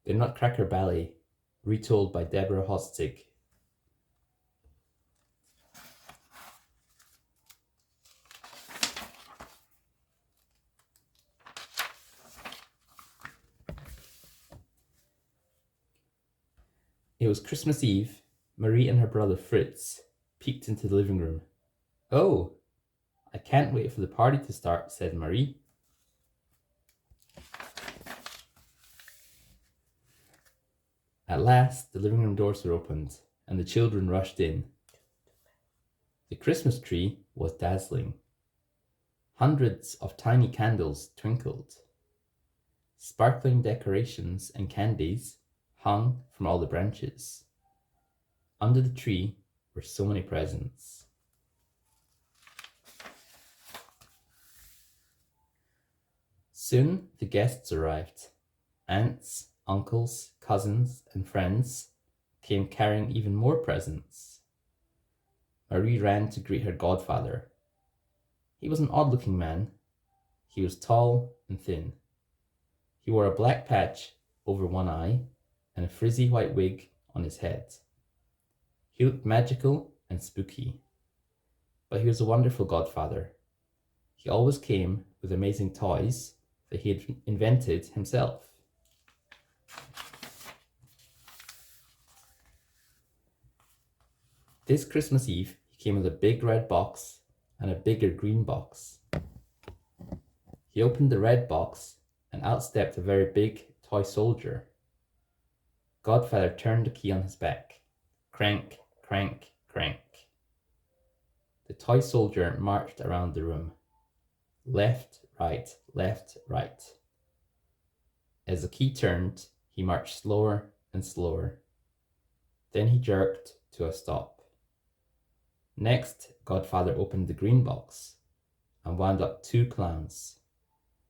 The Nutcracker Ballet, retold by Deborah Hautzig. It was Christmas Eve. Marie and her brother Fritz peeked into the living room. "Oh, I can't wait for the party to start," said Marie. At last, the living room doors were opened, and the children rushed in. The Christmas tree was dazzling. Hundreds of tiny candles twinkled. Sparkling decorations and candies hung from all the branches. Under the tree were so many presents. Soon the guests arrived. Aunts, uncles, cousins, and friends came carrying even more presents. Marie ran to greet her godfather. He was an odd-looking man. He was tall and thin. He wore a black patch over one eye and a frizzy white wig on his head. He looked magical and spooky, but he was a wonderful godfather. He always came with amazing toys that he had invented himself. This Christmas Eve, he came with a big red box and a bigger green box. He opened the red box, and out stepped a very big toy soldier. Godfather turned the key on his back. Crank, crank, crank. The toy soldier marched around the room. Left, right, left, right. As the key turned, he marched slower and slower. Then he jerked to a stop. Next, Godfather opened the green box and wound up two clowns.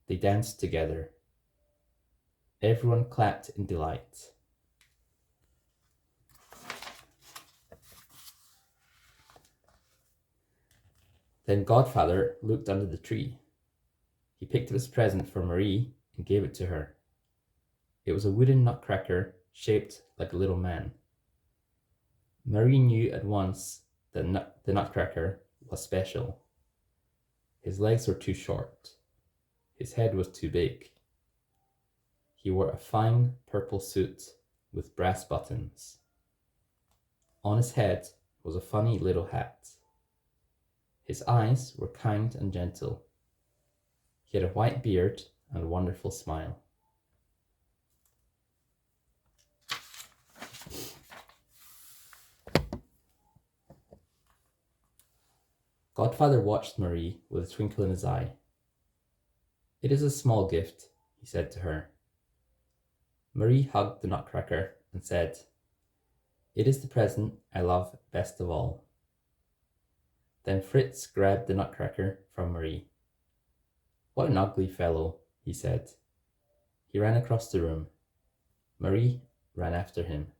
They danced together. Everyone clapped in delight. Then Godfather looked under the tree. He picked up his present for Marie and gave it to her. It was a wooden nutcracker shaped like a little man. Marie knew at once that the nutcracker was special. His legs were too short. His head was too big. He wore a fine purple suit with brass buttons. On his head was a funny little hat. His eyes were kind and gentle. He had a white beard and a wonderful smile. Godfather watched Marie with a twinkle in his eye. "It is a small gift," he said to her. Marie hugged the nutcracker and said, "It is the present I love best of all." Then Fritz grabbed the nutcracker from Marie. "What an ugly fellow," he said. He ran across the room. Marie ran after him.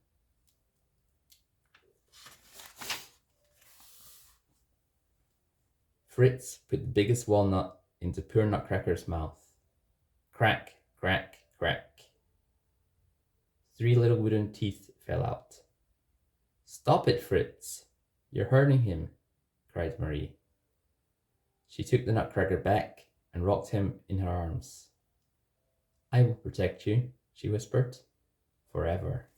Fritz put the biggest walnut into poor Nutcracker's mouth. Crack, crack, crack. 3 little wooden teeth fell out. "Stop it, Fritz! You're hurting him," cried Marie. She took the Nutcracker back and rocked him in her arms. "I will protect you," she whispered, "forever."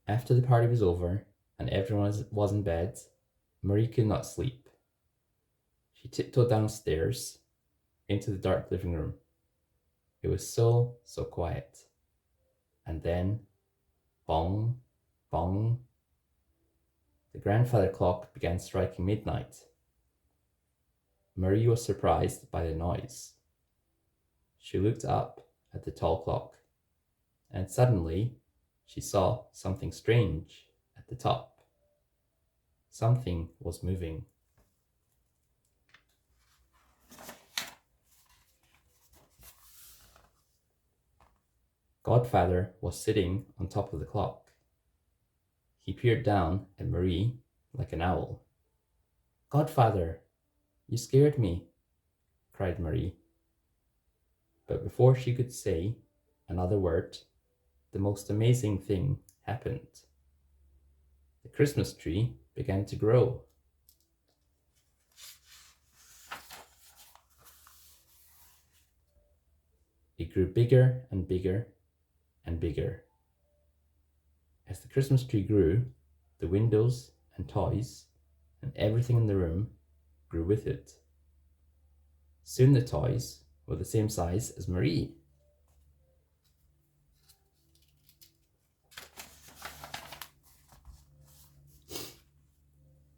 After the party was over and everyone was in bed, Marie could not sleep. She tiptoed downstairs into the dark living room. It was so quiet. And then, bong, bong, the grandfather clock began striking midnight. Marie was surprised by the noise. She looked up at the tall clock, and suddenly she saw something strange at the top. Something was moving. Godfather was sitting on top of the clock. He peered down at Marie like an owl. "Godfather, You scared me, cried Marie. But before she could say another word, the most amazing thing happened. The Christmas tree began to grow. It grew bigger and bigger and bigger. As the Christmas tree grew, the windows and toys and everything in the room grew with it. Soon the toys were the same size as Marie.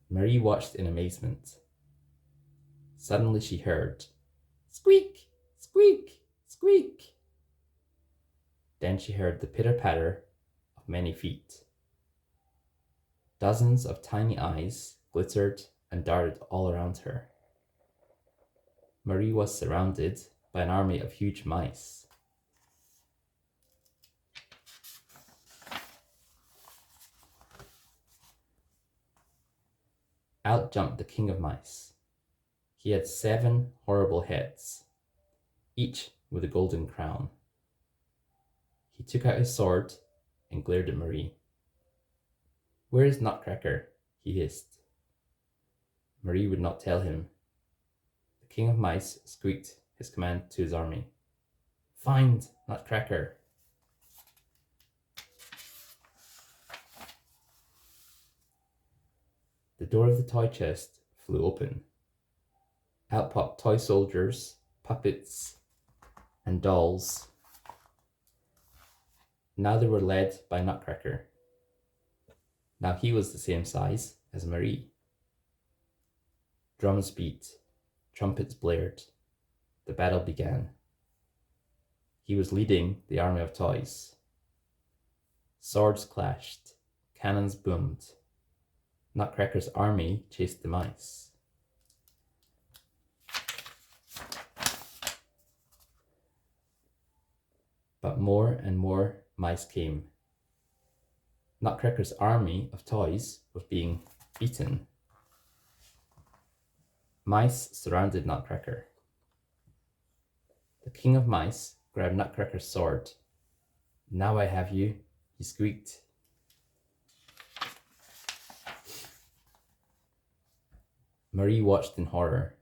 Marie watched in amazement. Suddenly she heard, squeak, squeak, squeak. Then she heard the pitter-patter of many feet. Dozens of tiny eyes glittered and darted all around her. Marie was surrounded by an army of huge mice. Out jumped the king of mice. He had 7 horrible heads, each with a golden crown. He took out his sword and glared at Marie. "Where is Nutcracker?" he hissed. Marie would not tell him. The king of mice squeaked his command to his army. "Find Nutcracker." The door of the toy chest flew open. Out popped toy soldiers, puppets, and dolls. Now they were led by Nutcracker. Now he was the same size as Marie. Drums beat, trumpets blared. The battle began. He was leading the army of toys. Swords clashed, cannons boomed. Nutcracker's army chased the mice. But more and more mice came. Nutcracker's army of toys was being beaten. Mice surrounded Nutcracker. The king of mice grabbed Nutcracker's sword. "Now I have you," he squeaked. Marie watched in horror.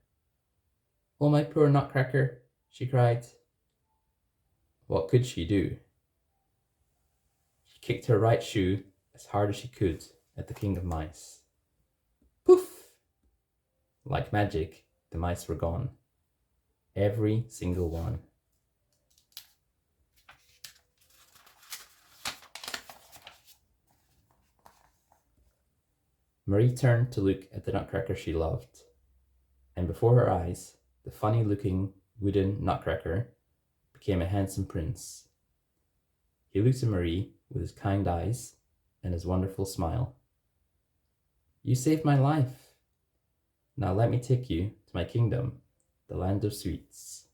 "Oh, my poor Nutcracker," she cried. What could she do? She kicked her right shoe as hard as she could at the king of mice. Poof! Like magic, the mice were gone. Every single one. Marie turned to look at the Nutcracker she loved, and before her eyes, the funny-looking wooden Nutcracker became a handsome prince. He looked at Marie with his kind eyes and his wonderful smile. "You saved my life. Now let me take you to my kingdom, the land of sweets."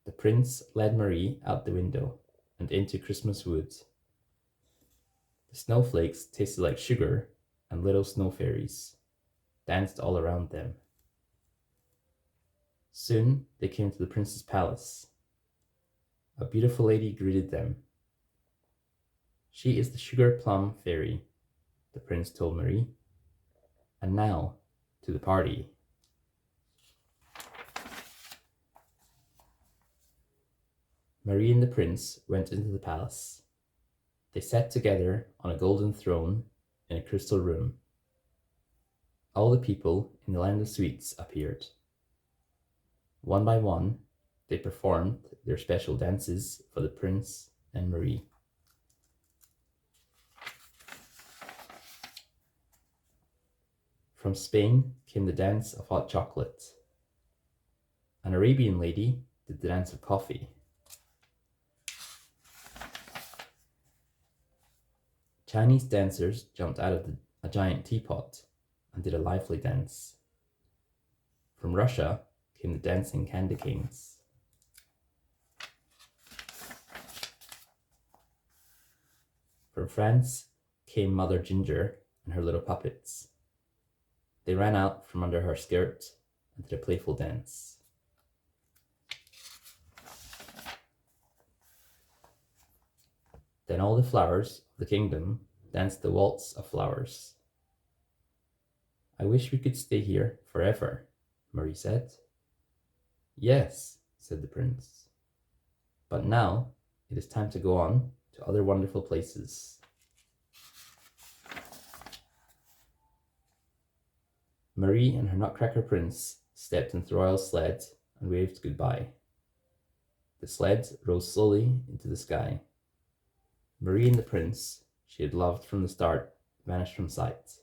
The prince led Marie out the window and into Christmas Wood. The snowflakes tasted like sugar, and little snow fairies danced all around them. Soon they came to the prince's palace. A beautiful lady greeted them. "She is the sugar plum fairy," the prince told Marie. "And now to the party." Marie and the prince went into the palace. They sat together on a golden throne in a crystal room. All the people in the land of sweets appeared. One by one, they performed their special dances for the prince and Marie. From Spain came the dance of hot chocolate. An Arabian lady did the dance of coffee. Chinese dancers jumped out of a giant teapot and did a lively dance. From Russia came the dancing candy canes. From France came Mother Ginger and her little puppets. They ran out from under her skirt and did a playful dance. Then all the flowers of the kingdom danced the waltz of flowers. I wish we could stay here forever, Marie said. Yes, said the prince. But now it is time to go on to other wonderful places. Marie and her Nutcracker prince stepped into the royal sled and waved goodbye. The sled rose slowly into the sky. Marie and the prince she had loved from the start vanished from sight.